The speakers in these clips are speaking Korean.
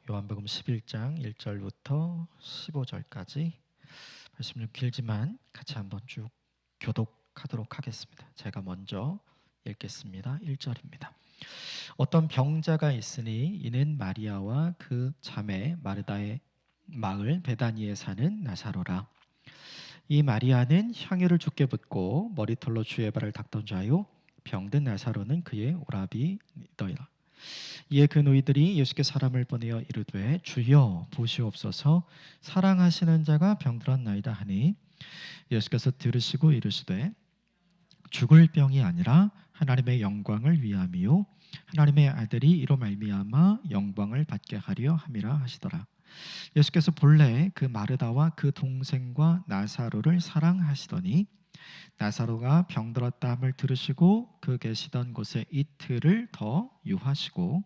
요한복음 11장 1절부터 15절까지 말씀 좀 길지만 같이 한번 쭉 교독하도록 하겠습니다. 제가 먼저 읽겠습니다. 1절입니다. 어떤 병자가 있으니 이는 마리아와 그 자매 마르다의 마을 베다니에 사는 나사로라. 이 마리아는 향유를 주께 붓고 머리털로 주의 발을 닦던 자요, 병든 나사로는 그의 오라비더이라. 이에 그 노이들이 예수께 사람을 보내어 이르되 주여 보시옵소서, 사랑하시는 자가 병들었나이다 하니 예수께서 들으시고 이르시되 죽을 병이 아니라 하나님의 영광을 위함이요 하나님의 아들이 이로 말미암아 영광을 받게 하려 함이라 하시더라. 예수께서 본래 그 마르다와 그 동생과 나사로를 사랑하시더니 나사로가 병들었다 함을 들으시고 그 계시던 곳에 이틀을 더 유하시고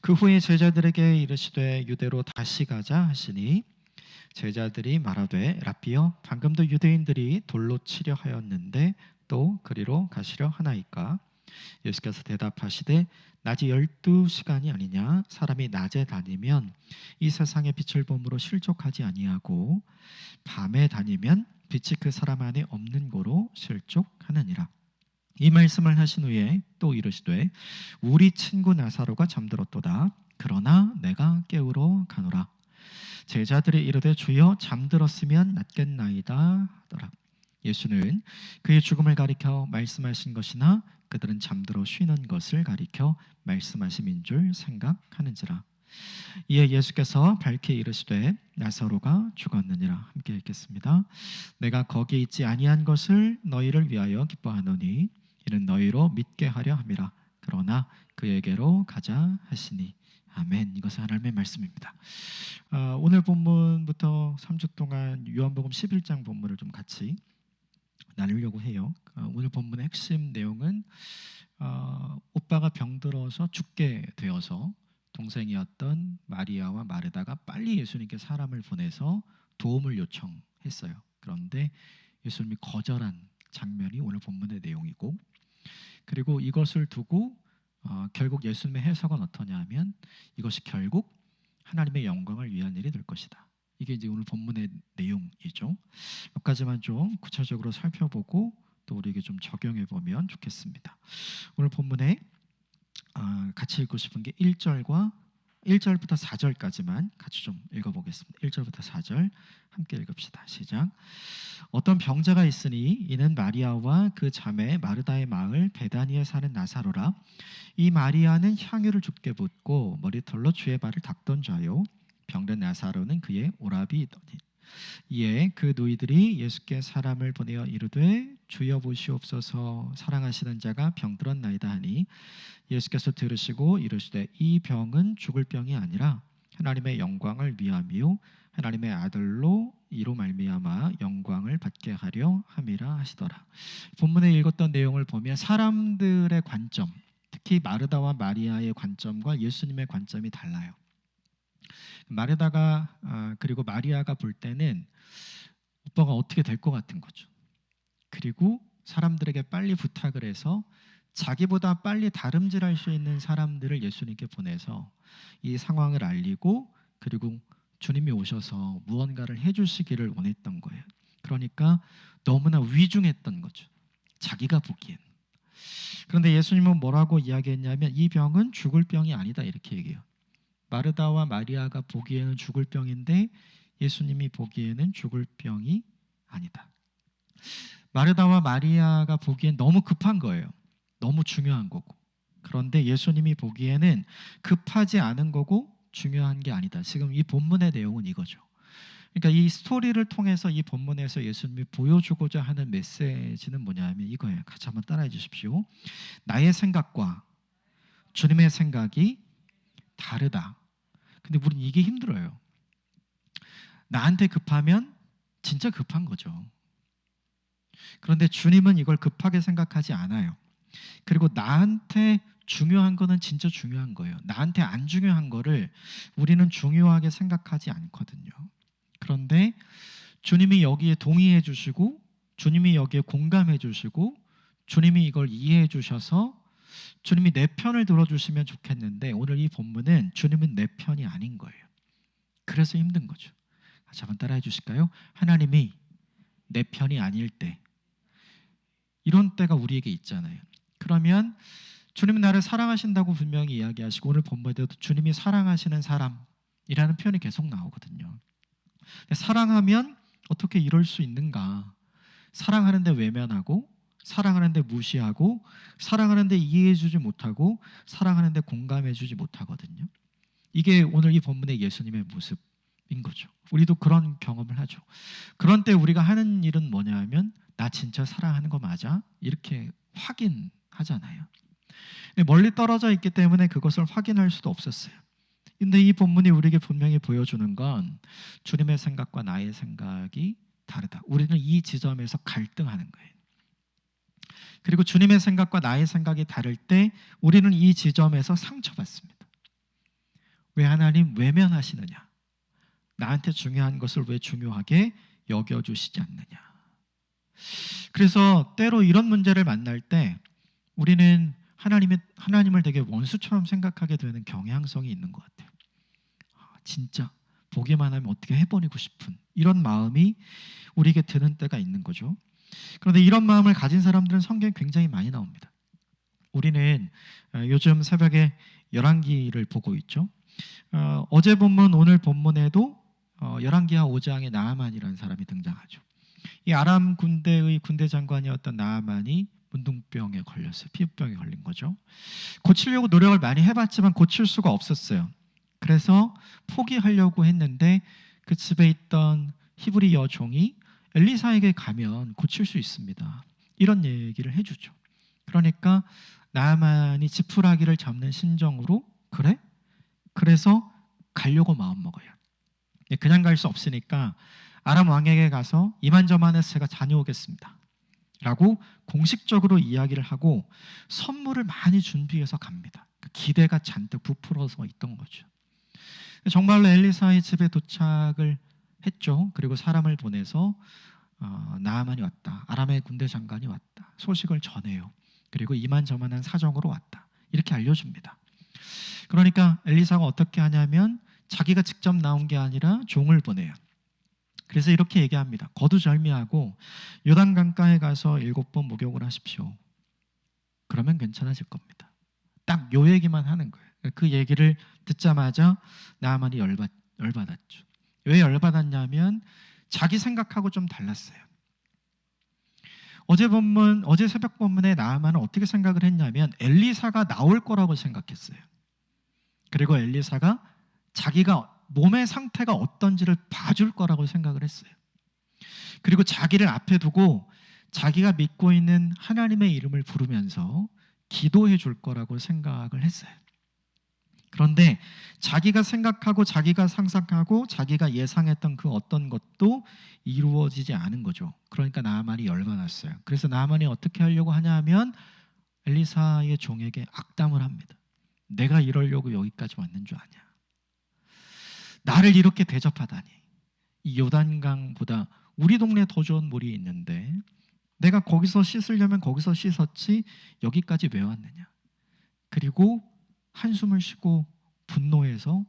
그 후에 제자들에게 이르시되 유대로 다시 가자 하시니 제자들이 말하되 라삐여, 방금도 유대인들이 돌로 치려 하였는데 또 그리로 가시려 하나이까? 예수께서 대답하시되 낮이 12시간이 아니냐? 사람이 낮에 다니면 이 세상의 빛을 봄으로 실족하지 아니하고 밤에 다니면 빛이 그 사람 안에 없는 고로 실족하느니라. 이 말씀을 하신 후에 또 이르시되 우리 친구 나사로가 잠들었도다. 그러나 내가 깨우러 가노라. 제자들이 이르되 주여 잠들었으면 낫겠나이다 하더라. 예수는 그의 죽음을 가리켜 말씀하신 것이나 그들은 잠들어 쉬는 것을 가리켜 말씀하심인 줄 생각하는지라. 이에 예수께서 밝히 이르시되 나사로가 죽었느니라. 함께 읽겠습니다. 내가 거기에 있지 아니한 것을 너희를 위하여 기뻐하노니 이는 너희로 믿게 하려 함이라. 그러나 그에게로 가자 하시니. 아멘. 이것은 하나님의 말씀입니다. 오늘 본문부터 3주 동안 요한복음 11장 본문을 좀 같이 나누려고 해요. 오늘 본문의 핵심 내용은 오빠가 병들어서 죽게 되어서 동생이었던 마리아와 마르다가 빨리 예수님께 사람을 보내서 도움을 요청했어요. 그런데 예수님이 거절한 장면이 오늘 본문의 내용이고, 그리고 이것을 두고 결국 예수님의 해석은 어떠냐 하면 이것이 결국 하나님의 영광을 위한 일이 될 것이다. 이게 이제 오늘 본문의 내용이죠. 몇 가지만 좀 구체적으로 살펴보고 또 우리에게 좀 적용해 보면 좋겠습니다. 오늘 본문에 같이 읽고 싶은 게 1절부터 4절까지만 같이 좀 읽어보겠습니다. 1절부터 4절 함께 읽읍시다. 시작. 어떤 병자가 있으니 이는 마리아와 그 자매 마르다의 마을 베다니에 사는 나사로라. 이 마리아는 향유를 주께 붓고 머리털로 주의 발을 닦던 자요, 병든 나사로는 그의 오라비더니. 이에 그 노이들이 예수께 사람을 보내어 이르되 주여 보시옵소서, 사랑하시는 자가 병들었나이다 하니 예수께서 들으시고 이르시되 이 병은 죽을 병이 아니라 하나님의 영광을 위함이요 하나님의 아들로 이로 말미암아 영광을 받게 하려 함이라 하시더라. 본문에 읽었던 내용을 보면 사람들의 관점, 특히 마르다와 마리아의 관점과 예수님의 관점이 달라요. 마르다가 그리고 마리아가 볼 때는 오빠가 어떻게 될 것 같은 거죠. 그리고 사람들에게 빨리 부탁을 해서 자기보다 빨리 다름질할 수 있는 사람들을 예수님께 보내서 이 상황을 알리고 그리고 주님이 오셔서 무언가를 해주시기를 원했던 거예요. 그러니까 너무나 위중했던 거죠. 자기가 보기엔. 그런데 예수님은 뭐라고 이야기했냐면 이 병은 죽을 병이 아니다 이렇게 얘기해요. 마르다와 마리아가 보기에는 죽을 병인데 예수님이 보기에는 죽을 병이 아니다. 마르다와 마리아가 보기엔 너무 급한 거예요. 너무 중요한 거고. 그런데 예수님이 보기에는 급하지 않은 거고 중요한 게 아니다. 지금 이 본문의 내용은 이거죠. 그러니까 이 스토리를 통해서 이 본문에서 예수님이 보여주고자 하는 메시지는 뭐냐 하면 이거예요. 같이 한번 따라해 주십시오. 나의 생각과 주님의 생각이 다르다. 근데 우리는 이게 힘들어요. 나한테 급하면 진짜 급한 거죠. 그런데 주님은 이걸 급하게 생각하지 않아요. 그리고 나한테 중요한 거는 진짜 중요한 거예요. 나한테 안 중요한 거를 우리는 중요하게 생각하지 않거든요. 그런데 주님이 여기에 동의해 주시고 주님이 여기에 공감해 주시고 주님이 이걸 이해해 주셔서 주님이 내 편을 들어주시면 좋겠는데 오늘 이 본문은 주님은 내 편이 아닌 거예요. 그래서 힘든 거죠. 같이 한번 따라해 주실까요? 하나님이 내 편이 아닐 때, 이런 때가 우리에게 있잖아요. 그러면 주님은 나를 사랑하신다고 분명히 이야기하시고 오늘 본문에도 주님이 사랑하시는 사람이라는 표현이 계속 나오거든요. 근데 사랑하면 어떻게 이럴 수 있는가? 사랑하는데 외면하고, 사랑하는데 무시하고, 사랑하는데 이해해주지 못하고, 사랑하는데 공감해주지 못하거든요. 이게 오늘 이 본문의 예수님의 모습인 거죠. 우리도 그런 경험을 하죠. 그런 때 우리가 하는 일은 뭐냐면 나 진짜 사랑하는 거 맞아? 이렇게 확인하잖아요. 근데 멀리 떨어져 있기 때문에 그것을 확인할 수도 없었어요. 근데 이 본문이 우리에게 분명히 보여주는 건 주님의 생각과 나의 생각이 다르다. 우리는 이 지점에서 갈등하는 거예요. 그리고 주님의 생각과 나의 생각이 다를 때 우리는 이 지점에서 상처받습니다. 왜 하나님 외면하시느냐? 나한테 중요한 것을 왜 중요하게 여겨주시지 않느냐? 그래서 때로 이런 문제를 만날 때 우리는 하나님을 되게 원수처럼 생각하게 되는 경향성이 있는 것 같아요. 진짜 보기만 하면 어떻게 해버리고 싶은 이런 마음이 우리에게 드는 때가 있는 거죠. 그런데 이런 마음을 가진 사람들은 성경에 굉장히 많이 나옵니다. 우리는 요즘 새벽에 열왕기를 보고 있죠. 어제 본문 오늘 본문에도 열왕기하 5장에 나아만이라는 사람이 등장하죠. 이 아람 군대의 군대 장관이었던 나아만이 문둥병에 걸렸어요. 피부병에 걸린 거죠. 고치려고 노력을 많이 해봤지만 고칠 수가 없었어요. 그래서 포기하려고 했는데 그 집에 있던 히브리 여종이 엘리사에게 가면 고칠 수 있습니다. 이런 얘기를 해주죠. 그러니까 나아만이 지푸라기를 잡는 심정으로 그래? 그래서 가려고 마음먹어요. 그냥 갈 수 없으니까 아람 왕에게 가서 이만저만해서 제가 다녀오겠습니다 라고 공식적으로 이야기를 하고 선물을 많이 준비해서 갑니다. 기대가 잔뜩 부풀어서 있던 거죠. 정말로 엘리사의 집에 도착을 했죠. 그리고 사람을 보내서 나아만이 왔다. 아람의 군대 장관이 왔다. 소식을 전해요. 그리고 이만저만한 사정으로 왔다. 이렇게 알려줍니다. 그러니까 엘리사가 어떻게 하냐면 자기가 직접 나온 게 아니라 종을 보내요. 그래서 이렇게 얘기합니다. 거두절미하고 요단 강가에 가서 7번 목욕을 하십시오. 그러면 괜찮아질 겁니다. 딱 요 얘기만 하는 거예요. 그 얘기를 듣자마자 나아만이 열받았죠. 왜 열받았냐면 자기 생각하고 좀 달랐어요. 어제 새벽 본문에 나아만은 어떻게 생각을 했냐면 엘리사가 나올 거라고 생각했어요. 그리고 엘리사가 자기가 몸의 상태가 어떤지를 봐줄 거라고 생각을 했어요. 그리고 자기를 앞에 두고 자기가 믿고 있는 하나님의 이름을 부르면서 기도해 줄 거라고 생각을 했어요. 그런데 자기가 생각하고 자기가 상상하고 자기가 예상했던 그 어떤 것도 이루어지지 않은 거죠. 그러니까 나아만이 열받았어요. 그래서 나아만이 어떻게 하려고 하냐 하면 엘리사의 종에게 악담을 합니다. 내가 이러려고 여기까지 왔는 줄 아냐? 나를 이렇게 대접하다니. 이 요단강보다 우리 동네에 더 좋은 물이 있는데 내가 거기서 씻으려면 거기서 씻었지 여기까지 왜 왔느냐? 그리고 한숨을 쉬고 분노해서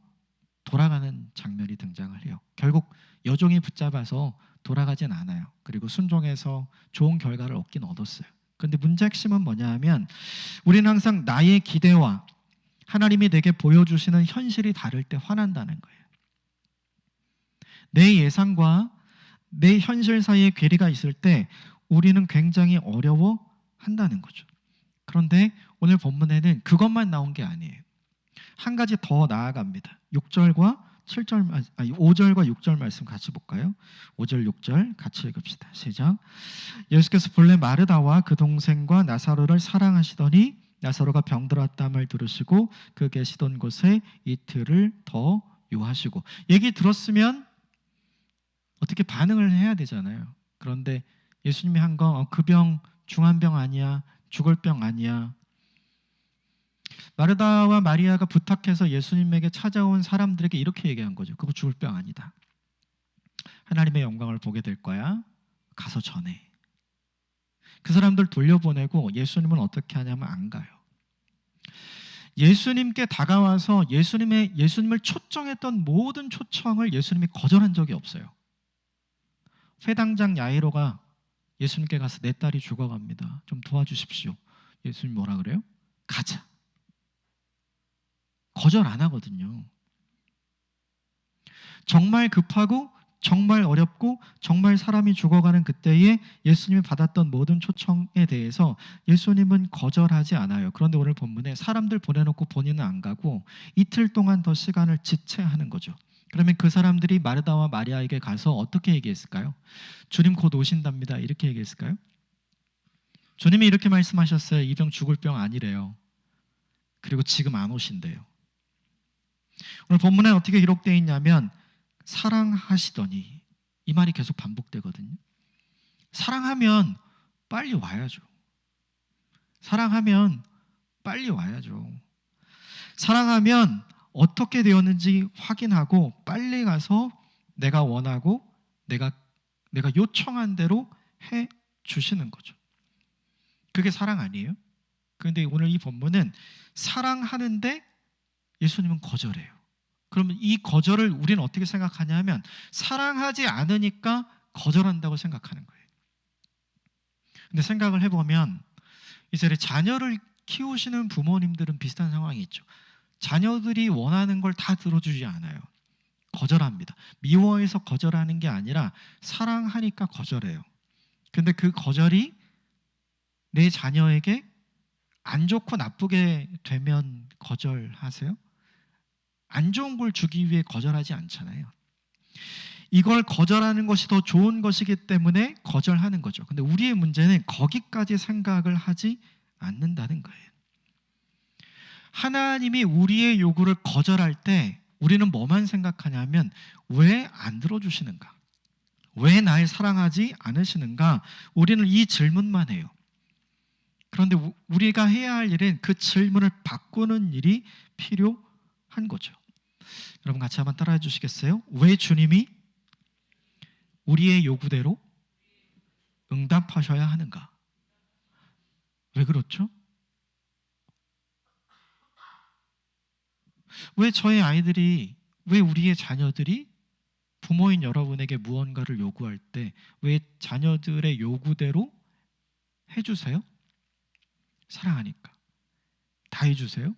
돌아가는 장면이 등장을 해요. 결국 여종이 붙잡아서 돌아가진 않아요. 그리고 순종해서 좋은 결과를 얻긴 얻었어요. 그런데 문제 핵심은 뭐냐 하면 우리는 항상 나의 기대와 하나님이 내게 보여주시는 현실이 다를 때 화난다는 거예요. 내 예상과 내 현실 사이에 괴리가 있을 때 우리는 굉장히 어려워한다는 거죠. 그런데 오늘 본문에는 그것만 나온 게 아니에요. 한 가지 더 나아갑니다. 5절과 6절 말씀 같이 볼까요? 5절 6절 같이 읽읍시다. 시작. 예수께서 본래 마르다와 그 동생과 나사로를 사랑하시더니 나사로가 병들었다함을 들으시고 그 계시던 곳에 이틀을 더 유하시고. 얘기 들었으면 어떻게 반응을 해야 되잖아요. 그런데 예수님이 한 거 그 병 중한 병 아니야. 죽을 병 아니야. 마르다와 마리아가 부탁해서 예수님에게 찾아온 사람들에게 이렇게 얘기한 거죠. 그거 죽을 병 아니다. 하나님의 영광을 보게 될 거야. 가서 전해. 그 사람들 돌려보내고 예수님은 어떻게 하냐면 안 가요. 예수님께 다가와서 예수님을 초청했던 모든 초청을 예수님이 거절한 적이 없어요. 회당장 야이로가 예수님께 가서 내 딸이 죽어갑니다. 좀 도와주십시오. 예수님 뭐라 그래요? 가자. 거절 안 하거든요. 정말 급하고 정말 어렵고 정말 사람이 죽어가는 그때에 예수님이 받았던 모든 초청에 대해서 예수님은 거절하지 않아요. 그런데 오늘 본문에 사람들 보내놓고 본인은 안 가고 이틀 동안 더 시간을 지체하는 거죠. 그러면 그 사람들이 마르다와 마리아에게 가서 어떻게 얘기했을까요? 주님 곧 오신답니다. 이렇게 얘기했을까요? 주님이 이렇게 말씀하셨어요. 이 병 죽을 병 아니래요. 그리고 지금 안 오신대요. 오늘 본문에 어떻게 기록되어 있냐면 사랑하시더니, 이 말이 계속 반복되거든요. 사랑하면 빨리 와야죠. 사랑하면 빨리 와야죠. 사랑하면 어떻게 되었는지 확인하고 빨리 가서 내가 원하고 내가 요청한 대로 해 주시는 거죠. 그게 사랑 아니에요? 그런데 오늘 이 본문은 사랑하는데 예수님은 거절해요. 그러면 이 거절을 우리는 어떻게 생각하냐면 사랑하지 않으니까 거절한다고 생각하는 거예요. 근데 생각을 해보면 이제 자녀를 키우시는 부모님들은 비슷한 상황이 있죠. 자녀들이 원하는 걸 다 들어주지 않아요. 거절합니다. 미워해서 거절하는 게 아니라 사랑하니까 거절해요. 근데 그 거절이 내 자녀에게 안 좋고 나쁘게 되면 거절하세요? 안 좋은 걸 주기 위해 거절하지 않잖아요. 이걸 거절하는 것이 더 좋은 것이기 때문에 거절하는 거죠. 근데 우리의 문제는 거기까지 생각을 하지 않는다는 거예요. 하나님이 우리의 요구를 거절할 때 우리는 뭐만 생각하냐면 왜 안 들어주시는가? 왜 날 사랑하지 않으시는가? 우리는 이 질문만 해요. 그런데 우리가 해야 할 일은 그 질문을 바꾸는 일이 필요한 거죠. 여러분 같이 한번 따라해 주시겠어요? 왜 주님이 우리의 요구대로 응답하셔야 하는가? 왜 그렇죠? 왜 저의 아이들이, 왜 우리의 자녀들이 부모인 여러분에게 무언가를 요구할 때 왜 자녀들의 요구대로 해주세요? 사랑하니까. 다 해주세요?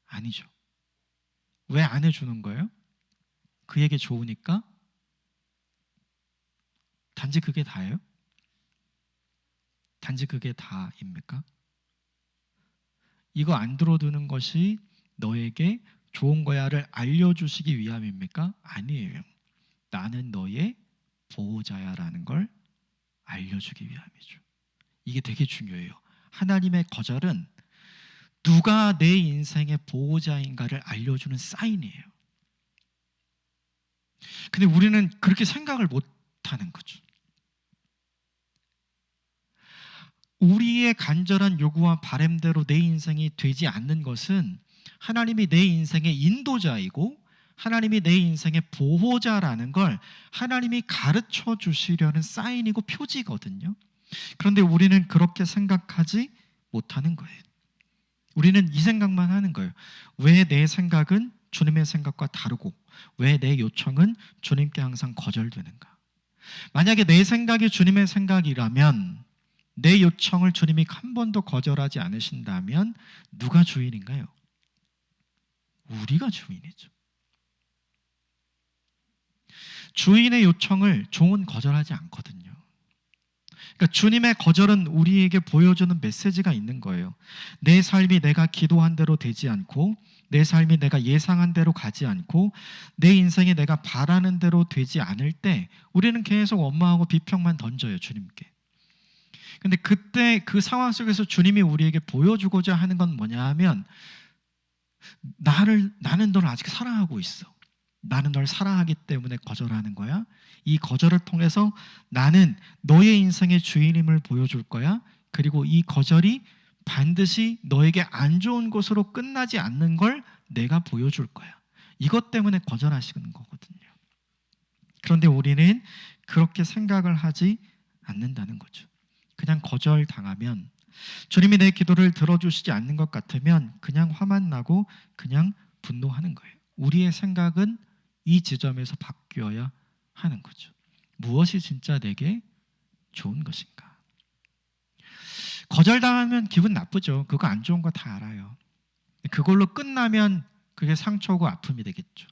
아니죠. 왜 안 해주는 거예요? 그에게 좋으니까? 단지 그게 다예요? 단지 그게 다입니까? 이거 안 들어두는 것이 너에게 좋은 거야를 알려주시기 위함입니까? 아니에요. 나는 너의 보호자야라는 걸 알려주기 위함이죠. 이게 되게 중요해요. 하나님의 거절은 누가 내 인생의 보호자인가를 알려주는 사인이에요. 근데 우리는 그렇게 생각을 못하는 거죠. 우리의 간절한 요구와 바람대로 내 인생이 되지 않는 것은 하나님이 내 인생의 인도자이고 하나님이 내 인생의 보호자라는 걸 하나님이 가르쳐 주시려는 사인이고 표지거든요. 그런데 우리는 그렇게 생각하지 못하는 거예요. 우리는 이 생각만 하는 거예요. 왜 내 생각은 주님의 생각과 다르고 왜 내 요청은 주님께 항상 거절되는가? 만약에 내 생각이 주님의 생각이라면 내 요청을 주님이 한 번도 거절하지 않으신다면 누가 주인인가요? 우리가 주인이죠. 주인의 요청을 종은 거절하지 않거든요. 그러니까 주님의 거절은 우리에게 보여주는 메시지가 있는 거예요. 내 삶이 내가 기도한 대로 되지 않고 내 삶이 내가 예상한 대로 가지 않고 내 인생이 내가 바라는 대로 되지 않을 때 우리는 계속 원망하고 비평만 던져요, 주님께. 근데 그때 그 상황 속에서 주님이 우리에게 보여주고자 하는 건 뭐냐 하면 나는 너를 아직 사랑하고 있어. 나는 널 사랑하기 때문에 거절하는 거야. 이 거절을 통해서 나는 너의 인생의 주인임을 보여줄 거야. 그리고 이 거절이 반드시 너에게 안 좋은 것으로 끝나지 않는 걸 내가 보여줄 거야. 이것 때문에 거절하시는 거거든요. 그런데 우리는 그렇게 생각을 하지 않는다는 거죠. 그냥 거절당하면 주님이 내 기도를 들어주시지 않는 것 같으면 그냥 화만 나고 그냥 분노하는 거예요. 우리의 생각은 이 지점에서 바뀌어야 하는 거죠. 무엇이 진짜 내게 좋은 것인가? 거절당하면 기분 나쁘죠. 그거 안 좋은 거 다 알아요. 그걸로 끝나면 그게 상처고 아픔이 되겠죠.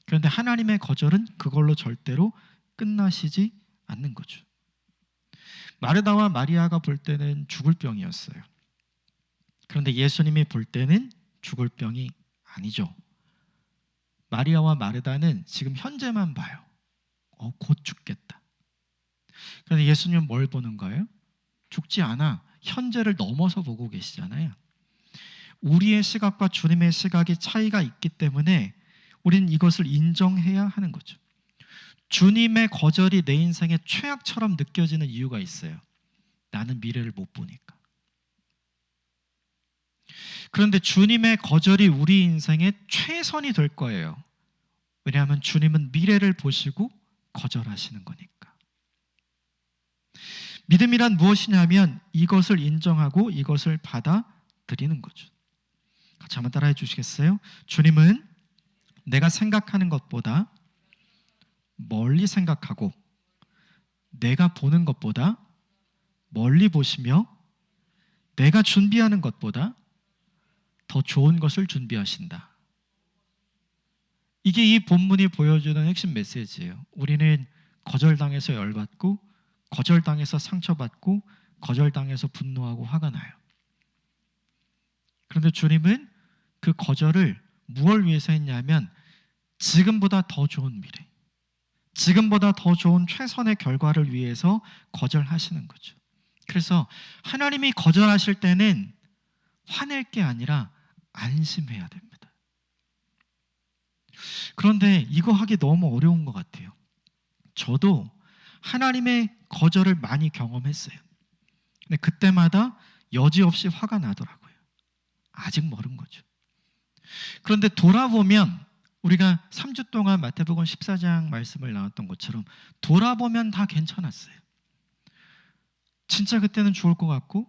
그런데 하나님의 거절은 그걸로 절대로 끝나시지 않는 거죠. 마르다와 마리아가 볼 때는 죽을 병이었어요. 그런데 예수님이 볼 때는 죽을 병이 아니죠. 마리아와 마르다는 지금 현재만 봐요. 곧 죽겠다. 그런데 예수님은 뭘 보는 거예요? 죽지 않아. 현재를 넘어서 보고 계시잖아요. 우리의 시각과 주님의 시각이 차이가 있기 때문에 우리는 이것을 인정해야 하는 거죠. 주님의 거절이 내 인생의 최악처럼 느껴지는 이유가 있어요. 나는 미래를 못 보니까. 그런데 주님의 거절이 우리 인생의 최선이 될 거예요. 왜냐하면 주님은 미래를 보시고 거절하시는 거니까. 믿음이란 무엇이냐면 이것을 인정하고 이것을 받아들이는 거죠. 같이 한번 따라해 주시겠어요? 주님은 내가 생각하는 것보다 멀리 생각하고 내가 보는 것보다 멀리 보시며 내가 준비하는 것보다 더 좋은 것을 준비하신다. 이게 이 본문이 보여주는 핵심 메시지예요. 우리는 거절당해서 열받고 거절당해서 상처받고 거절당해서 분노하고 화가 나요. 그런데 주님은 그 거절을 무엇을 위해서 했냐면 지금보다 더 좋은 미래, 지금보다 더 좋은 최선의 결과를 위해서 거절하시는 거죠. 그래서 하나님이 거절하실 때는 화낼 게 아니라 안심해야 됩니다. 그런데 이거 하기 너무 어려운 것 같아요. 저도 하나님의 거절을 많이 경험했어요. 근데 그때마다 여지없이 화가 나더라고요. 아직 멀은 거죠. 그런데 돌아보면 우리가 3주 동안 마태복음 14장 말씀을 나눴던 것처럼 돌아보면 다 괜찮았어요. 진짜 그때는 좋을 것 같고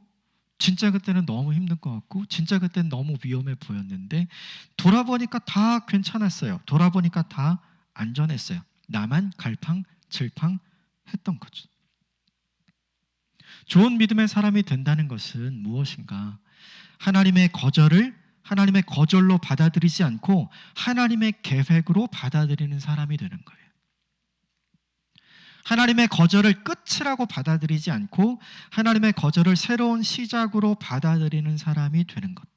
진짜 그때는 너무 힘든 것 같고 진짜 그때는 너무 위험해 보였는데 돌아보니까 다 괜찮았어요. 돌아보니까 다 안전했어요. 나만 갈팡질팡 했던 거죠. 좋은 믿음의 사람이 된다는 것은 무엇인가? 하나님의 거절로 받아들이지 않고 하나님의 계획으로 받아들이는 사람이 되는 거예요. 하나님의 거절을 끝이라고 받아들이지 않고 하나님의 거절을 새로운 시작으로 받아들이는 사람이 되는 것.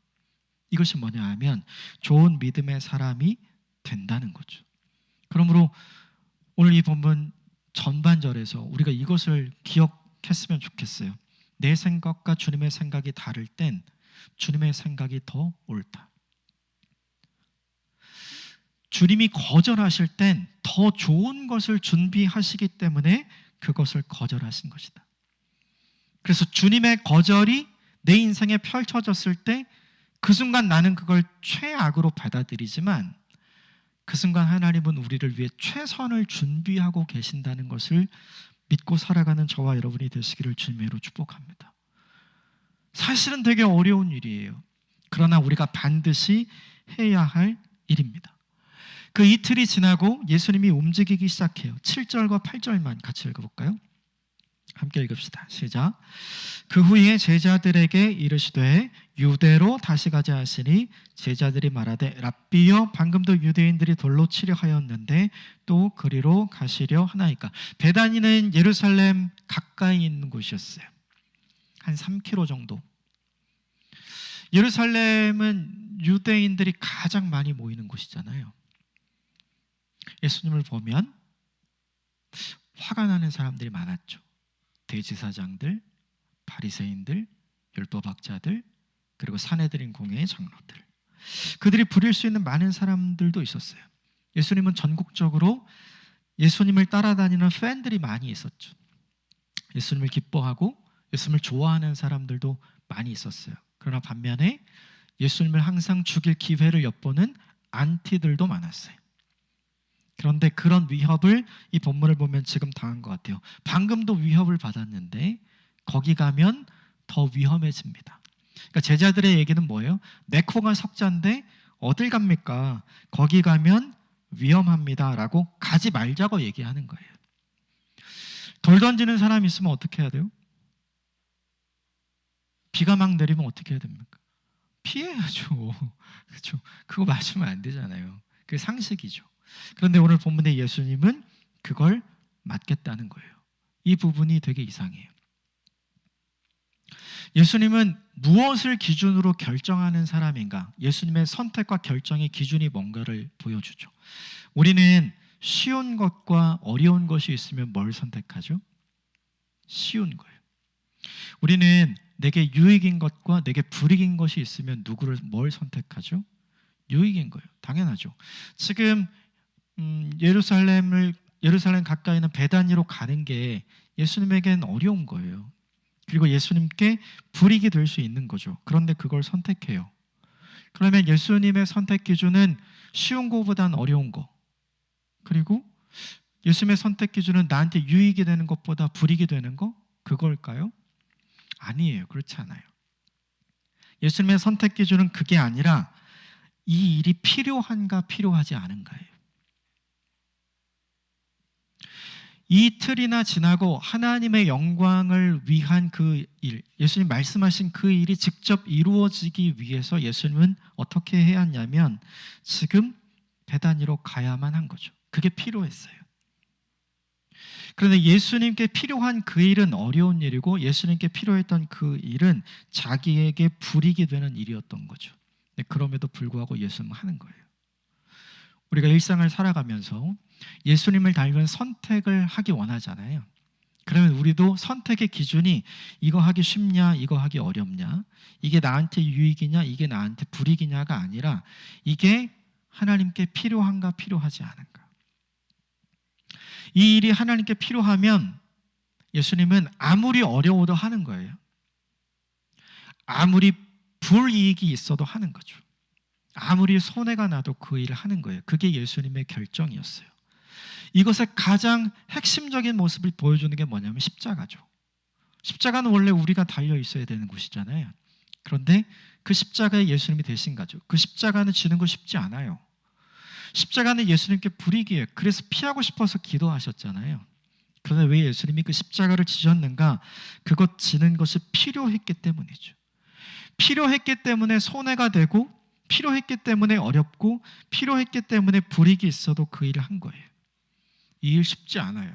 이것이 뭐냐 하면 좋은 믿음의 사람이 된다는 거죠. 그러므로 오늘 이 본문 전반절에서 우리가 이것을 기억했으면 좋겠어요. 내 생각과 주님의 생각이 다를 땐 주님의 생각이 더 옳다. 주님이 거절하실 땐 더 좋은 것을 준비하시기 때문에 그것을 거절하신 것이다. 그래서 주님의 거절이 내 인생에 펼쳐졌을 때 그 순간 나는 그걸 최악으로 받아들이지만 그 순간 하나님은 우리를 위해 최선을 준비하고 계신다는 것을 믿고 살아가는 저와 여러분이 되시기를 주님으로 축복합니다. 사실은 되게 어려운 일이에요. 그러나 우리가 반드시 해야 할 일입니다. 그 이틀이 지나고 예수님이 움직이기 시작해요. 7절과 8절만 같이 읽어볼까요? 함께 읽읍시다. 시작. 그 후에 제자들에게 이르시되 유대로 다시 가자 하시니 제자들이 말하되 랍비여 방금도 유대인들이 돌로 치려 하였는데 또 그리로 가시려 하나이까. 베다니는 예루살렘 가까이 있는 곳이었어요. 한 3km 정도. 예루살렘은 유대인들이 가장 많이 모이는 곳이잖아요. 예수님을 보면 화가 나는 사람들이 많았죠. 대제사장들, 바리새인들, 율법학자들, 그리고 산헤드린 공회의 장로들. 그들이 부릴 수 있는 많은 사람들도 있었어요. 예수님은 전국적으로 예수님을 따라다니는 팬들이 많이 있었죠. 예수님을 기뻐하고 예수님을 좋아하는 사람들도 많이 있었어요. 그러나 반면에 예수님을 항상 죽일 기회를 엿보는 안티들도 많았어요. 그런데 그런 위협을 이 본문을 보면 지금 당한 것 같아요. 방금도 위협을 받았는데 거기 가면 더 위험해집니다. 그러니까 제자들의 얘기는 뭐예요? 내 코가 석자인데 어딜 갑니까? 거기 가면 위험합니다 라고 가지 말자고 얘기하는 거예요. 돌 던지는 사람이 있으면 어떻게 해야 돼요? 비가 막 내리면 어떻게 해야 됩니까? 피해야죠. 그렇죠? 그거 맞으면 안 되잖아요. 그게 상식이죠. 그런데 오늘 본문의 예수님은 그걸 맞겠다는 거예요. 이 부분이 되게 이상해요. 예수님은 무엇을 기준으로 결정하는 사람인가? 예수님의 선택과 결정의 기준이 뭔가를 보여주죠. 우리는 쉬운 것과 어려운 것이 있으면 뭘 선택하죠? 쉬운 거예요. 우리는 내게 유익인 것과 내게 불이익인 것이 있으면 뭘 선택하죠? 유익인 거예요. 당연하죠. 지금 예루살렘 가까이 있는 베다니로 가는 게 예수님에겐 어려운 거예요. 그리고 예수님께 불이익이 될 수 있는 거죠. 그런데 그걸 선택해요. 그러면 예수님의 선택 기준은 쉬운 거보다는 어려운 거, 그리고 예수님의 선택 기준은 나한테 유익이 되는 것보다 불이익이 되는 거, 그걸까요? 아니에요. 그렇지 않아요. 예수님의 선택 기준은 그게 아니라 이 일이 필요한가 필요하지 않은가예요. 이틀이나 지나고 하나님의 영광을 위한 그 일, 예수님 말씀하신 그 일이 직접 이루어지기 위해서 예수님은 어떻게 해야 하냐면 지금 베다니로 가야만 한 거죠. 그게 필요했어요. 그런데 예수님께 필요한 그 일은 어려운 일이고 예수님께 필요했던 그 일은 자기에게 불이익이 되는 일이었던 거죠. 그럼에도 불구하고 예수님은 하는 거예요. 우리가 일상을 살아가면서 예수님을 닮은 선택을 하기 원하잖아요. 그러면 우리도 선택의 기준이 이거 하기 쉽냐, 이거 하기 어렵냐, 이게 나한테 유익이냐, 이게 나한테 불이익이냐가 아니라 이게 하나님께 필요한가, 필요하지 않은가. 이 일이 하나님께 필요하면 예수님은 아무리 어려워도 하는 거예요. 아무리 불이익이 있어도 하는 거죠. 아무리 손해가 나도 그 일을 하는 거예요. 그게 예수님의 결정이었어요. 이것의 가장 핵심적인 모습을 보여주는 게 뭐냐면 십자가죠. 십자가는 원래 우리가 달려 있어야 되는 곳이잖아요. 그런데 그 십자가에 예수님이 대신 가죠. 그 십자가는 지는 거 쉽지 않아요. 십자가는 예수님께 불이익이에요. 그래서 피하고 싶어서 기도하셨잖아요. 그런데 왜 예수님이 그 십자가를 지셨는가? 그것 지는 것이 필요했기 때문이죠. 필요했기 때문에 손해가 되고, 필요했기 때문에 어렵고, 필요했기 때문에 불이익이 있어도 그 일을 한 거예요. 이 일 쉽지 않아요.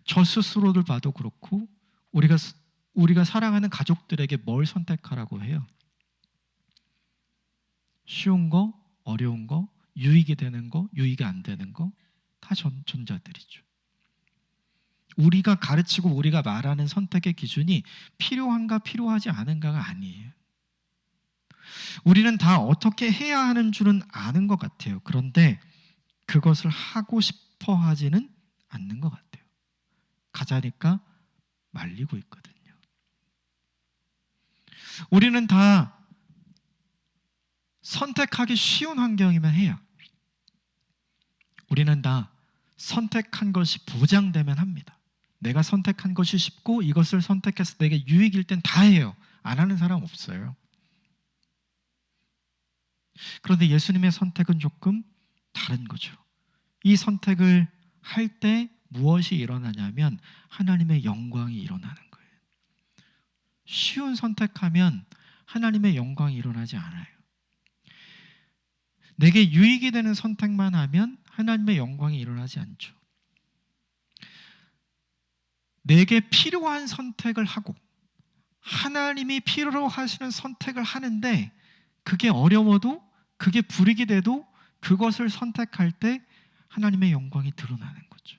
저 스스로를 봐도 그렇고 우리가 사랑하는 가족들에게 뭘 선택하라고 해요? 쉬운 거, 어려운 거, 유익이 되는 거, 유익이 안 되는 거, 다 전자들이죠. 우리가 가르치고 우리가 말하는 선택의 기준이 필요한가 필요하지 않은가가 아니에요. 우리는 다 어떻게 해야 하는 줄은 아는 것 같아요. 그런데 그것을 하고 싶어 하지는 않는 것 같아요. 가자니까 말리고 있거든요. 우리는 다 선택하기 쉬운 환경이면 해요. 우리는 다 선택한 것이 보장되면 합니다. 내가 선택한 것이 쉽고 이것을 선택해서 내게 유익일 땐 다 해요. 안 하는 사람 없어요. 그런데 예수님의 선택은 조금 다른 거죠. 이 선택을 할 때 무엇이 일어나냐면 하나님의 영광이 일어나는 거예요. 쉬운 선택하면 하나님의 영광이 일어나지 않아요. 내게 유익이 되는 선택만 하면 하나님의 영광이 일어나지 않죠. 내게 필요한 선택을 하고 하나님이 필요로 하시는 선택을 하는데 그게 어려워도 그게 불이익이 돼도 그것을 선택할 때 하나님의 영광이 드러나는 거죠.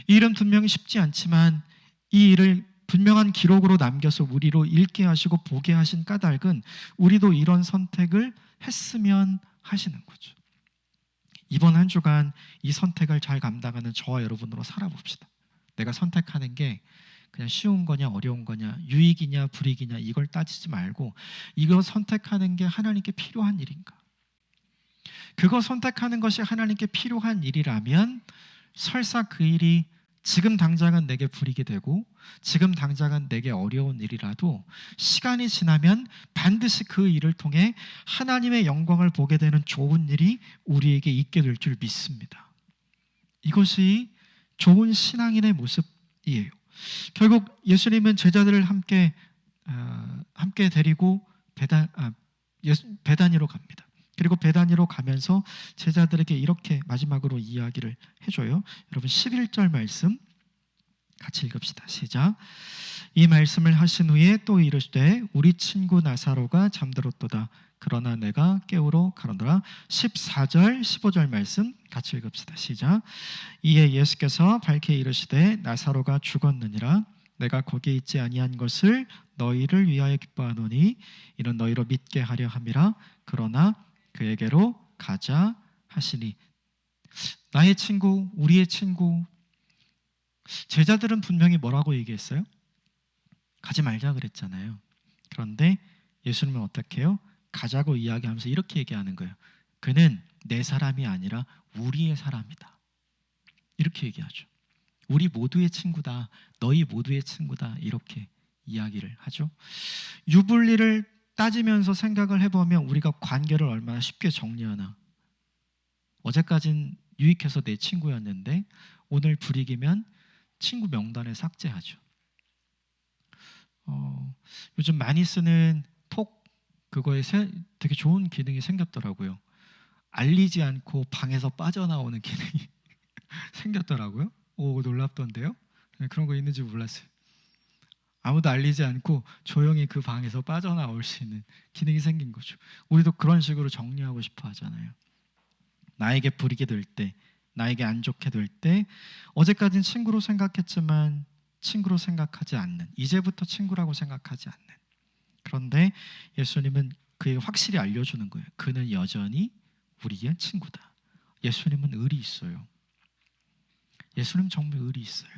이 일은 분명히 쉽지 않지만 이 일을 분명한 기록으로 남겨서 우리로 읽게 하시고 보게 하신 까닭은 우리도 이런 선택을 했으면 하시는 거죠. 이번 한 주간 이 선택을 잘 감당하는 저와 여러분으로 살아봅시다. 내가 선택하는 게 그냥 쉬운 거냐 어려운 거냐 유익이냐 불이익이냐 이걸 따지지 말고 이거 선택하는 게 하나님께 필요한 일인가? 그거 선택하는 것이 하나님께 필요한 일이라면 설사 그 일이 지금 당장은 내게 불이익이 되고 지금 당장은 내게 어려운 일이라도 시간이 지나면 반드시 그 일을 통해 하나님의 영광을 보게 되는 좋은 일이 우리에게 있게 될 줄 믿습니다. 이것이 좋은 신앙인의 모습이에요. 결국 예수님은 제자들을 함께 데리고 베다니로 갑니다. 그리고 베다니로 가면서 제자들에게 이렇게 마지막으로 이야기를 해줘요. 여러분 11절 말씀 같이 읽읍시다. 시작. 이 말씀을 하신 후에 또 이르시되 우리 친구 나사로가 잠들었도다. 그러나 내가 깨우러 가노라. 14절 15절 말씀 같이 읽읍시다. 시작. 이에 예수께서 밝게 이르시되 나사로가 죽었느니라. 내가 거기에 있지 아니한 것을 너희를 위하여 기뻐하노니 이는 너희로 믿게 하려 함이라. 그러나 그에게로 가자 하시니. 나의 친구, 우리의 친구. 제자들은 분명히 뭐라고 얘기했어요? 가지 말자 그랬잖아요. 그런데 예수님은 어떻게 해요? 가자고 이야기하면서 이렇게 얘기하는 거예요. 그는 내 사람이 아니라 우리의 사람이다. 이렇게 얘기하죠. 우리 모두의 친구다. 너희 모두의 친구다. 이렇게 이야기를 하죠. 유불리를 따지면서 생각을 해보면 우리가 관계를 얼마나 쉽게 정리하나. 어제까진 유익해서 내 친구였는데 오늘 불이익이면 친구 명단에 삭제하죠. 요즘 많이 쓰는 톡 그거에 되게 좋은 기능이 생겼더라고요. 알리지 않고 방에서 빠져나오는 기능이 생겼더라고요. 오, 놀랍던데요? 그런 거 있는지 몰랐어요. 아무도 알리지 않고 조용히 그 방에서 빠져나올 수 있는 기능이 생긴 거죠. 우리도 그런 식으로 정리하고 싶어 하잖아요. 나에게 불이익이 될 때, 나에게 안 좋게 될 때 어제까지는 친구로 생각했지만 친구로 생각하지 않는, 이제부터 친구라고 생각하지 않는. 그런데 예수님은 그에게 확실히 알려주는 거예요. 그는 여전히 우리의 친구다. 예수님은 의리 있어요. 예수님 정말 의리 있어요.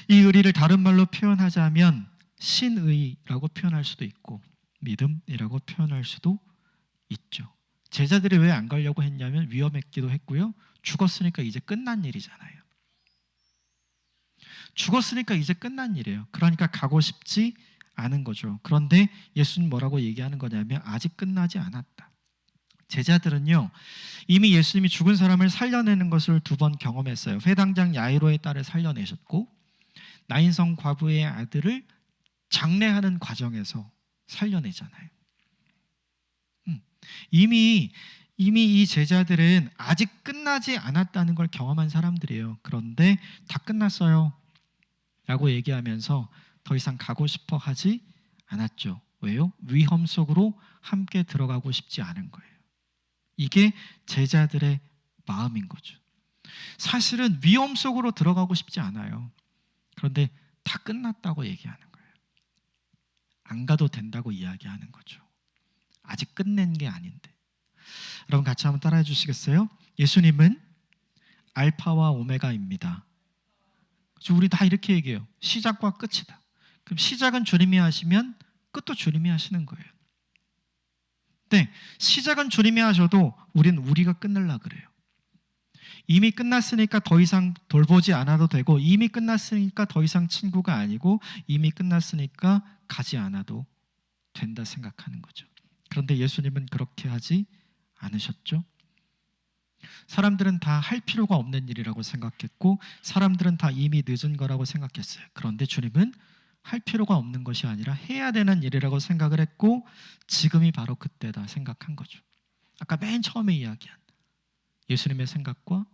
이 의리를 다른 말로 표현하자면 신의라고 표현할 수도 있고 믿음이라고 표현할 수도 있죠. 제자들이 왜 안 가려고 했냐면 위험했기도 했고요. 죽었으니까 이제 끝난 일이잖아요. 죽었으니까 이제 끝난 일이에요. 그러니까 가고 싶지 않은 거죠. 그런데 예수님 뭐라고 얘기하는 거냐면 아직 끝나지 않았다. 제자들은요, 이미 예수님이 죽은 사람을 살려내는 것을 2번 경험했어요. 회당장 야이로의 딸을 살려내셨고 나인성 과부의 아들을 장례하는 과정에서 살려내잖아요. 이미 이 제자들은 아직 끝나지 않았다는 걸 경험한 사람들이에요. 그런데 다 끝났어요 라고 얘기하면서 더 이상 가고 싶어 하지 않았죠. 왜요? 위험 속으로 함께 들어가고 싶지 않은 거예요. 이게 제자들의 마음인 거죠. 사실은 위험 속으로 들어가고 싶지 않아요. 그런데 다 끝났다고 얘기하는 거예요. 안 가도 된다고 이야기하는 거죠. 아직 끝낸 게 아닌데. 여러분 같이 한번 따라해 주시겠어요? 예수님은 알파와 오메가입니다. 우리 다 이렇게 얘기해요. 시작과 끝이다. 그럼 시작은 주님이 하시면 끝도 주님이 하시는 거예요. 네, 시작은 주님이 하셔도 우리가 끝내려고 그래요. 이미 끝났으니까 더 이상 돌보지 않아도 되고 이미 끝났으니까 더 이상 친구가 아니고 이미 끝났으니까 가지 않아도 된다 생각하는 거죠. 그런데 예수님은 그렇게 하지 않으셨죠. 사람들은 다 할 필요가 없는 일이라고 생각했고 사람들은 다 이미 늦은 거라고 생각했어요. 그런데 주님은 할 필요가 없는 것이 아니라 해야 되는 일이라고 생각을 했고 지금이 바로 그때다 생각한 거죠. 아까 맨 처음에 이야기한 예수님의 생각과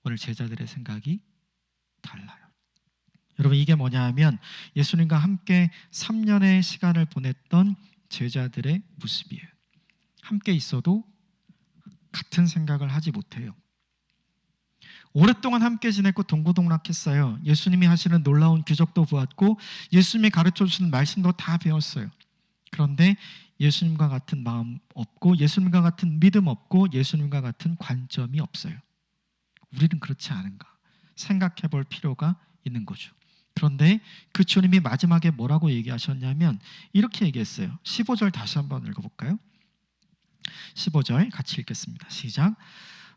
오늘 제자들의 생각이 달라요. 여러분 이게 뭐냐 하면 예수님과 함께 3년의 시간을 보냈던 제자들의 모습이에요. 함께 있어도 같은 생각을 하지 못해요. 오랫동안 함께 지냈고 동고동락했어요. 예수님이 하시는 놀라운 기적도 보았고 예수님이 가르쳐주시는 말씀도 다 배웠어요. 그런데 예수님과 같은 마음 없고 예수님과 같은 믿음 없고 예수님과 같은 관점이 없어요. 우리는 그렇지 않은가 생각해 볼 필요가 있는 거죠. 그런데 그 주님이 마지막에 뭐라고 얘기하셨냐면 이렇게 얘기했어요. 15절 다시 한번 읽어볼까요? 15절 같이 읽겠습니다. 시작.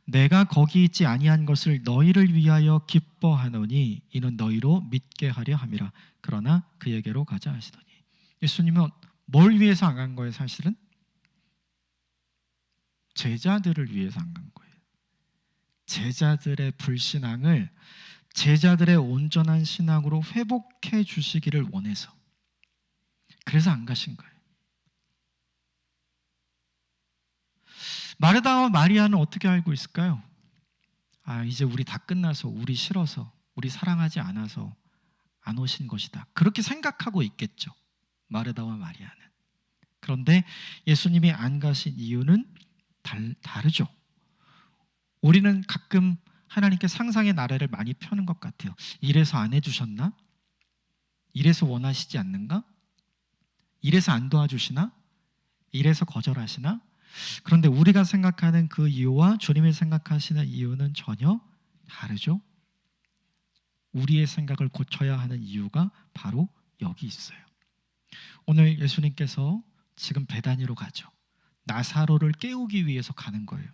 내가 거기 있지 아니한 것을 너희를 위하여 기뻐하노니 이는 너희로 믿게 하려 함이라. 그러나 그에게로 가자 하시더니. 예수님은 뭘 위해서 안 간 거예요? 사실은 제자들을 위해서 안 간 거예요. 제자들의 불신앙을 제자들의 온전한 신앙으로 회복해 주시기를 원해서, 그래서 안 가신 거예요. 마르다와 마리아는 어떻게 알고 있을까요? 이제 우리 다 끝나서, 우리 싫어서, 우리 사랑하지 않아서 안 오신 것이다, 그렇게 생각하고 있겠죠, 마르다와 마리아는. 그런데 예수님이 안 가신 이유는 다르죠. 우리는 가끔 하나님께 상상의 나래를 많이 펴는 것 같아요. 이래서 안 해주셨나? 이래서 원하시지 않는가? 이래서 안 도와주시나? 이래서 거절하시나? 그런데 우리가 생각하는 그 이유와 주님이 생각하시는 이유는 전혀 다르죠. 우리의 생각을 고쳐야 하는 이유가 바로 여기 있어요. 오늘 예수님께서 지금 베다니로 가죠. 나사로를 깨우기 위해서 가는 거예요.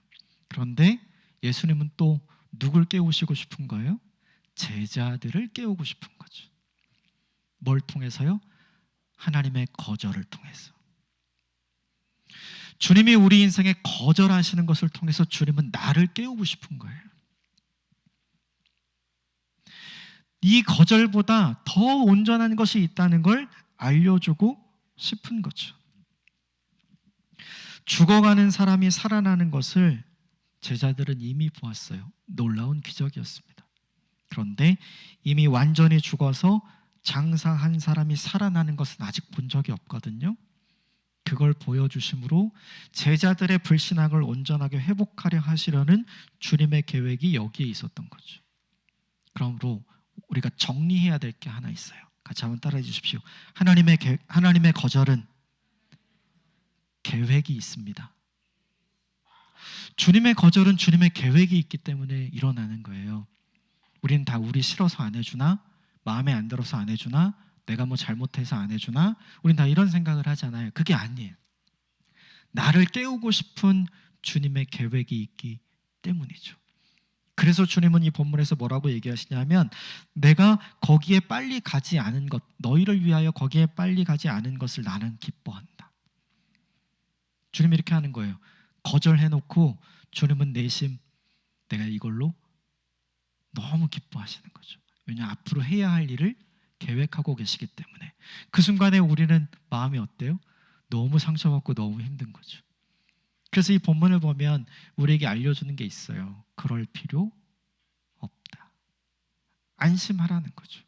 그런데 예수님은 또 누굴 깨우시고 싶은 거예요? 제자들을 깨우고 싶은 거죠. 뭘 통해서요? 하나님의 거절을 통해서. 주님이 우리 인생에 거절하시는 것을 통해서 주님은 나를 깨우고 싶은 거예요. 이 거절보다 더 온전한 것이 있다는 걸 알려주고 싶은 거죠. 죽어가는 사람이 살아나는 것을 제자들은 이미 보았어요. 놀라운 기적이었습니다. 그런데 이미 완전히 죽어서 장사한 사람이 살아나는 것은 아직 본 적이 없거든요. 그걸 보여주심으로 제자들의 불신앙을 온전하게 회복하려 하시려는 주님의 계획이 여기에 있었던 거죠. 그러므로 우리가 정리해야 될 게 하나 있어요. 같이 한번 따라해 주십시오. 하나님의 거절은 계획이 있습니다. 주님의 거절은 주님의 계획이 있기 때문에 일어나는 거예요. 우리는 다 우리 싫어서 안 해주나? 마음에 안 들어서 안 해주나? 내가 뭐 잘못해서 안 해주나? 우린 다 이런 생각을 하잖아요. 그게 아니에요. 나를 깨우고 싶은 주님의 계획이 있기 때문이죠. 그래서 주님은 이 본문에서 뭐라고 얘기하시냐면, 내가 거기에 빨리 가지 않은 것, 너희를 위하여 거기에 빨리 가지 않은 것을 나는 기뻐한다. 주님이 이렇게 하는 거예요. 거절해놓고 주님은 내심 내가 이걸로 너무 기뻐하시는 거죠. 왜냐하면 앞으로 해야 할 일을 계획하고 계시기 때문에. 그 순간에 우리는 마음이 어때요? 너무 상처받고 너무 힘든 거죠. 그래서 이 본문을 보면 우리에게 알려주는 게 있어요. 그럴 필요 없다. 안심하라는 거죠.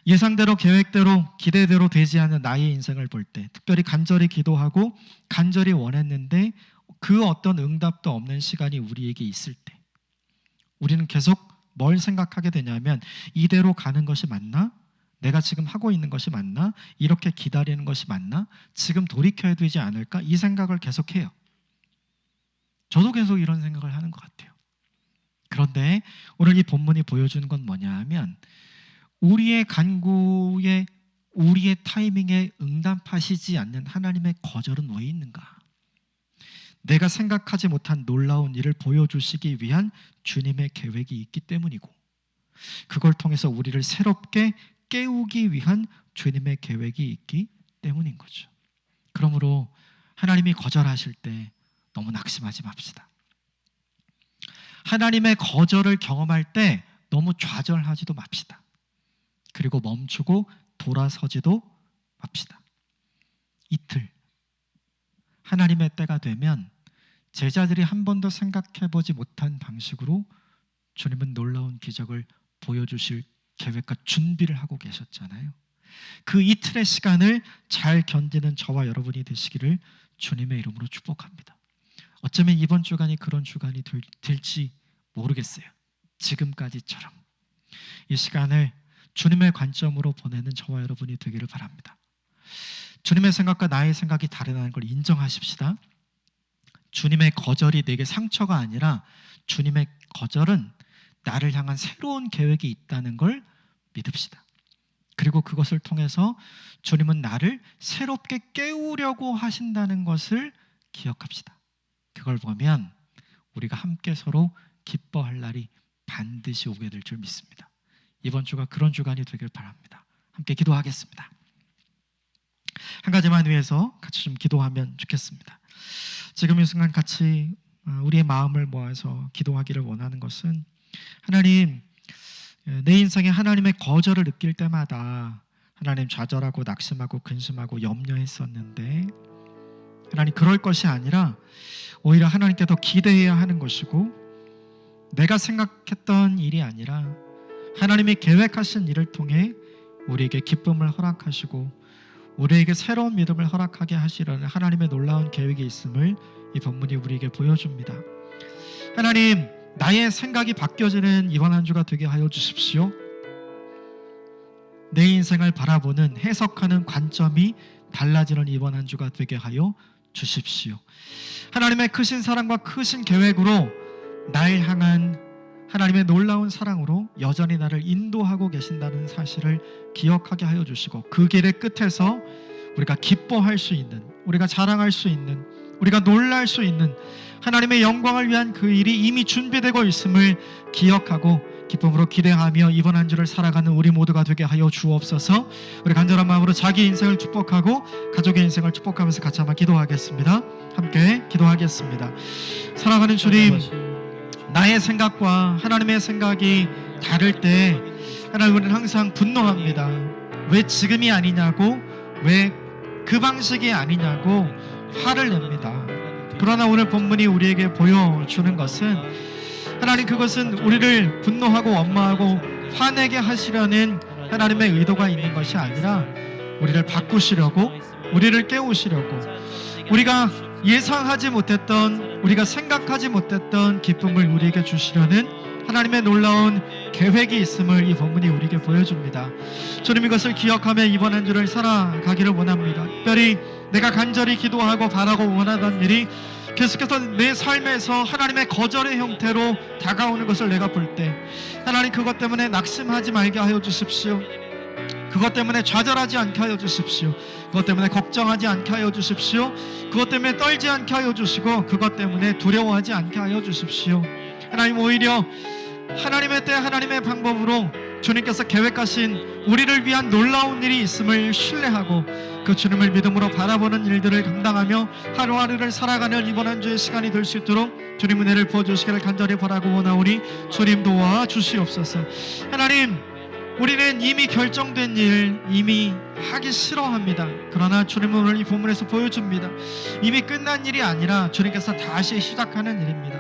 예상대로, 계획대로, 기대대로 되지 않은 나의 인생을 볼 때, 특별히 간절히 기도하고 간절히 원했는데 그 어떤 응답도 없는 시간이 우리에게 있을 때, 우리는 계속 뭘 생각하게 되냐면, 이대로 가는 것이 맞나? 내가 지금 하고 있는 것이 맞나? 이렇게 기다리는 것이 맞나? 지금 돌이켜야 되지 않을까? 이 생각을 계속해요. 저도 계속 이런 생각을 하는 것 같아요. 그런데 오늘 이 본문이 보여주는 건 뭐냐 하면, 우리의 간구에, 우리의 타이밍에 응답하시지 않는 하나님의 거절은 왜 있는가? 내가 생각하지 못한 놀라운 일을 보여주시기 위한 주님의 계획이 있기 때문이고, 그걸 통해서 우리를 새롭게 깨우기 위한 주님의 계획이 있기 때문인 거죠. 그러므로 하나님이 거절하실 때 너무 낙심하지 맙시다. 하나님의 거절을 경험할 때 너무 좌절하지도 맙시다. 그리고 멈추고 돌아서지도 맙시다. 이틀, 하나님의 때가 되면 제자들이 한 번도 생각해보지 못한 방식으로 주님은 놀라운 기적을 보여주실 계획과 준비를 하고 계셨잖아요. 그 이틀의 시간을 잘 견디는 저와 여러분이 되시기를 주님의 이름으로 축복합니다. 어쩌면 이번 주간이 그런 주간이 될지 모르겠어요. 지금까지처럼 이 시간을 주님의 관점으로 보내는 저와 여러분이 되기를 바랍니다. 주님의 생각과 나의 생각이 다르다는 걸 인정하십시다. 주님의 거절이 내게 상처가 아니라 주님의 거절은 나를 향한 새로운 계획이 있다는 걸 믿읍시다. 그리고 그것을 통해서 주님은 나를 새롭게 깨우려고 하신다는 것을 기억합시다. 그걸 보면 우리가 함께 서로 기뻐할 날이 반드시 오게 될 줄 믿습니다. 이번 주가 그런 주간이 되길 바랍니다. 함께 기도하겠습니다. 한 가지만 위해서 같이 좀 기도하면 좋겠습니다. 지금 이 순간 같이 우리의 마음을 모아서 기도하기를 원하는 것은, 하나님, 내 인생에 하나님의 거절을 느낄 때마다 하나님 좌절하고 낙심하고 근심하고 염려했었는데, 하나님 그럴 것이 아니라 오히려 하나님께 더 기대해야 하는 것이고, 내가 생각했던 일이 아니라 하나님이 계획하신 일을 통해 우리에게 기쁨을 허락하시고 우리에게 새로운 믿음을 허락하게 하시려는 하나님의 놀라운 계획이 있음을 이 본문이 우리에게 보여줍니다. 하나님, 나의 생각이 바뀌어지는 이번 한 주가 되게 하여 주십시오. 내 인생을 바라보는, 해석하는 관점이 달라지는 이번 한 주가 되게 하여 주십시오. 하나님의 크신 사랑과 크신 계획으로 날 향한 하나님의 놀라운 사랑으로 여전히 나를 인도하고 계신다는 사실을 기억하게 하여 주시고, 그 길의 끝에서 우리가 기뻐할 수 있는, 우리가 자랑할 수 있는, 우리가 놀랄 수 있는 하나님의 영광을 위한 그 일이 이미 준비되고 있음을 기억하고 기쁨으로 기대하며 이번 한 주를 살아가는 우리 모두가 되게 하여 주옵소서. 우리 간절한 마음으로 자기 인생을 축복하고 가족의 인생을 축복하면서 같이 한번 기도하겠습니다. 함께 기도하겠습니다. 사랑하는 주님, 나의 생각과 하나님의 생각이 다를 때 하나님, 우리는 항상 분노합니다. 왜 지금이 아니냐고, 왜 그 방식이 아니냐고 화를 냅니다. 그러나 오늘 본문이 우리에게 보여주는 것은, 하나님, 그것은 우리를 분노하고 원망하고 화내게 하시려는 하나님의 의도가 있는 것이 아니라 우리를 바꾸시려고, 우리를 깨우시려고, 우리가 예상하지 못했던, 우리가 생각하지 못했던 기쁨을 우리에게 주시려는 하나님의 놀라운 계획이 있음을 이 본문이 우리에게 보여줍니다. 주님, 이것을 기억하며 이번 한 주를 살아가기를 원합니다. 특별히 내가 간절히 기도하고 바라고 원하던 일이 계속해서 내 삶에서 하나님의 거절의 형태로 다가오는 것을 내가 볼 때, 하나님, 그것 때문에 낙심하지 말게 하여 주십시오. 그것 때문에 좌절하지 않게 하여 주십시오. 그것 때문에 걱정하지 않게 하여 주십시오. 그것 때문에 떨지 않게 하여 주시고, 그것 때문에 두려워하지 않게 하여 주십시오. 하나님, 오히려 하나님의 때 하나님의 방법으로 주님께서 계획하신 우리를 위한 놀라운 일이 있음을 신뢰하고 그 주님을 믿음으로 바라보는 일들을 감당하며 하루하루를 살아가는 이번 한 주의 시간이 될 수 있도록 주님 은혜를 부어주시기를 간절히 바라고 원하오니 주님 도와주시옵소서. 하나님, 우리는 이미 결정된 일 이미 하기 싫어합니다. 그러나 주님은 오늘 이 본문에서 보여줍니다. 이미 끝난 일이 아니라 주님께서 다시 시작하는 일입니다.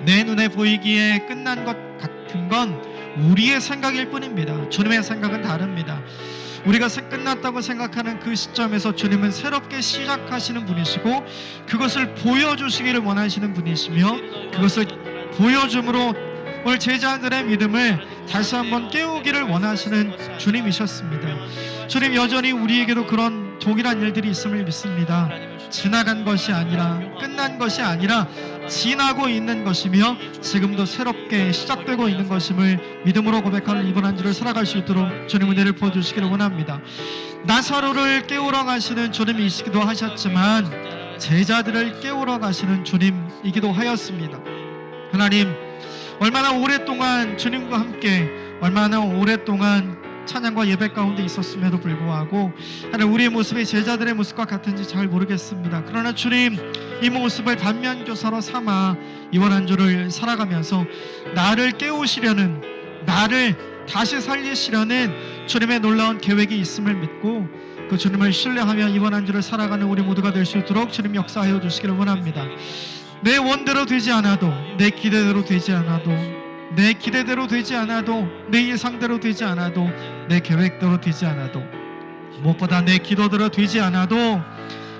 내 눈에 보이기에 끝난 것 같은 건 우리의 생각일 뿐입니다. 주님의 생각은 다릅니다. 우리가 끝났다고 생각하는 그 시점에서 주님은 새롭게 시작하시는 분이시고, 그것을 보여주시기를 원하시는 분이시며, 그것을 보여줌으로 오늘 제자들의 믿음을 다시 한번 깨우기를 원하시는 주님이셨습니다. 주님, 여전히 우리에게도 그런 동일한 일들이 있음을 믿습니다. 지나간 것이 아니라, 끝난 것이 아니라 지나고 있는 것이며 지금도 새롭게 시작되고 있는 것임을 믿음으로 고백하는 이번 한 주를 살아갈 수 있도록 주님 은혜를 부어주시기를 원합니다. 나사로를 깨우러 가시는 주님이시기도 하셨지만 제자들을 깨우러 가시는 주님이기도 하였습니다. 하나님, 얼마나 오랫동안 주님과 함께, 얼마나 오랫동안 찬양과 예배 가운데 있었음에도 불구하고 하나님, 우리의 모습이 제자들의 모습과 같은지 잘 모르겠습니다. 그러나 주님, 이 모습을 반면교사로 삼아 이번 한 주를 살아가면서 나를 깨우시려는, 나를 다시 살리시려는 주님의 놀라운 계획이 있음을 믿고 그 주님을 신뢰하며 이번 한 주를 살아가는 우리 모두가 될 수 있도록 주님 역사하여 주시기를 원합니다. 내 원대로 되지 않아도, 내 기대대로 되지 않아도, 내 기대대로 되지 않아도, 내 예상대로 되지 않아도, 내 계획대로 되지 않아도, 무엇보다 내 기도대로 되지 않아도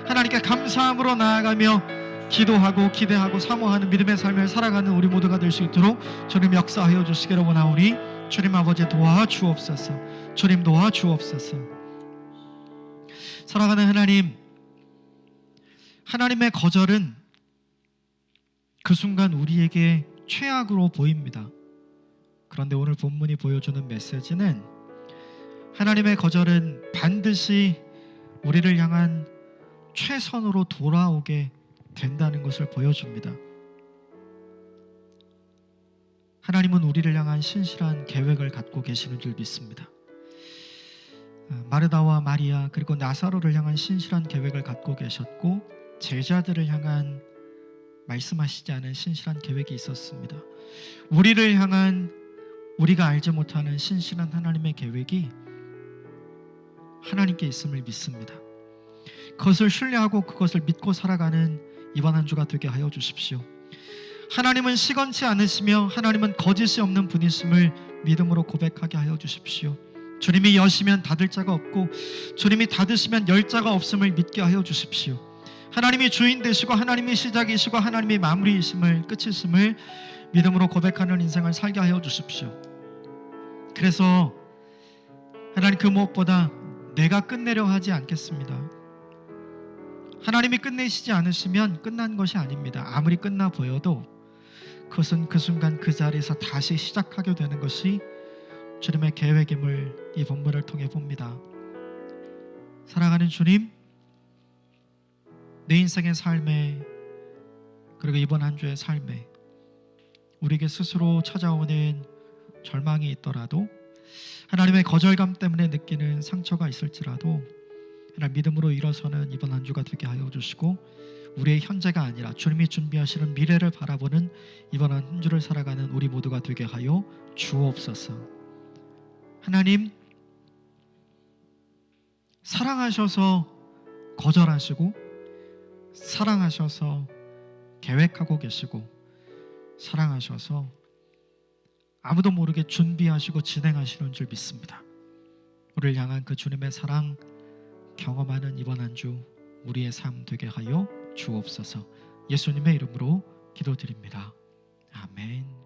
하나님께 감사함으로 나아가며 기도하고 기대하고 사모하는 믿음의 삶을 살아가는 우리 모두가 될 수 있도록 주님 역사하여 주시기를 원하오니 주님 아버지 도와주옵소서. 주님 도와주옵소서. 사랑하는 하나님, 하나님의 거절은 그 순간 우리에게 최악으로 보입니다. 그런데 오늘 본문이 보여주는 메시지는 하나님의 거절은 반드시 우리를 향한 최선으로 돌아오게 된다는 것을 보여줍니다. 하나님은 우리를 향한 신실한 계획을 갖고 계시는 줄 믿습니다. 마르다와 마리아 그리고 나사로를 향한 신실한 계획을 갖고 계셨고 제자들을 향한 말씀하시지 않은 신실한 계획이 있었습니다. 우리를 향한 우리가 알지 못하는 신실한 하나님의 계획이 하나님께 있음을 믿습니다. 그것을 신뢰하고 그것을 믿고 살아가는 이번 한 주가 되게 하여 주십시오. 하나님은 시건치 않으시며 하나님은 거짓이 없는 분이심을 믿음으로 고백하게 하여 주십시오. 주님이 여시면 닫을 자가 없고 주님이 닫으시면 열 자가 없음을 믿게 하여 주십시오. 하나님이 주인 되시고 하나님이 시작이시고 하나님이 마무리이심을 끝이심을 믿음으로 고백하는 인생을 살게 하여 주십시오. 그래서 하나님 그 무엇보다 내가 끝내려 하지 않겠습니다. 하나님이 끝내시지 않으시면 끝난 것이 아닙니다. 아무리 끝나 보여도 그것은 그 순간 그 자리에서 다시 시작하게 되는 것이 주님의 계획임을 이 본문을 통해 봅니다. 사랑하는 주님, 내 인생의 삶에 그리고 이번 한 주의 삶에 우리에게 스스로 찾아오는 절망이 있더라도 하나님의 거절감 때문에 느끼는 상처가 있을지라도 하나님 믿음으로 일어서는 이번 한 주가 되게 하여 주시고 우리의 현재가 아니라 주님이 준비하시는 미래를 바라보는 이번 한 주를 살아가는 우리 모두가 되게 하여 주옵소서. 하나님 사랑하셔서 거절하시고 사랑하셔서 계획하고 계시고 사랑하셔서 아무도 모르게 준비하시고 진행하시는 줄 믿습니다. 우리를 향한 그 주님의 사랑 경험하는 이번 한 주 우리의 삶 되게 하여 주옵소서. 예수님의 이름으로 기도드립니다. 아멘.